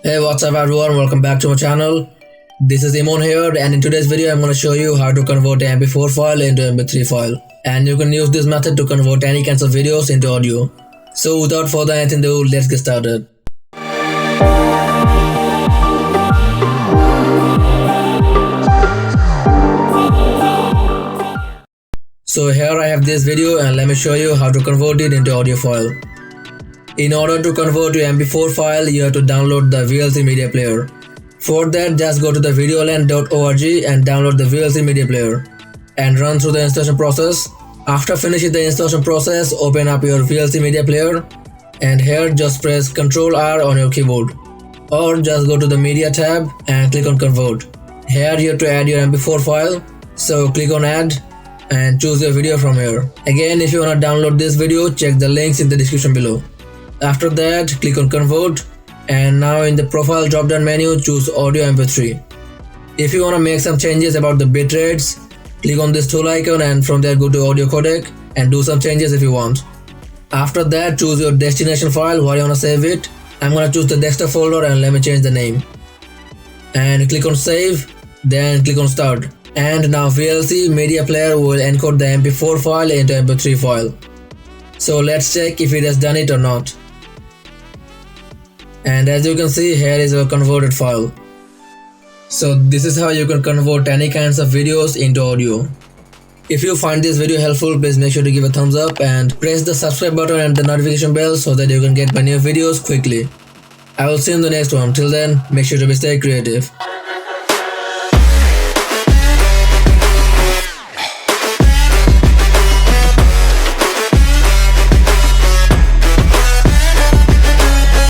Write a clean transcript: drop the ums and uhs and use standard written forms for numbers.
Hey, what's up everyone, welcome back to my channel. This is Imon here, and in today's video I'm going to show you how to convert an MP4 file into MP3 file. And you can use this method to convert any kinds of videos into audio. So without further anything ado, let's get started. So here I have this video and let me show you how to convert it into audio file. In order to convert your MP4 file, you have to download the VLC media player. For that, just go to the videoland.org and download the VLC media player and run through the installation process. After finishing the installation process, open up your VLC media player and here just press Ctrl R on your keyboard or just go to the media tab and click on convert. Here you have to add your MP4 file, so click on add and choose your video from here. Again, if you want to download this video, check the links in the description below. After that, click on convert and now in the profile drop down menu choose audio MP3. If you want to make some changes about the bit rates, click on this tool icon and from there go to audio codec and do some changes if you want. After that, choose your destination file where you want to save it. I'm going to choose the desktop folder and let me change the name. And click on save, then click on start. And now VLC media player will encode the MP4 file into MP3 file. So let's check if it has done it or not. And as you can see, here is our converted file. So this is how you can convert any kinds of videos into audio. If you find this video helpful, please make sure to give a thumbs up and press the subscribe button and the notification bell so that you can get my new videos quickly. I will see you in the next one. Till then, make sure to stay creative.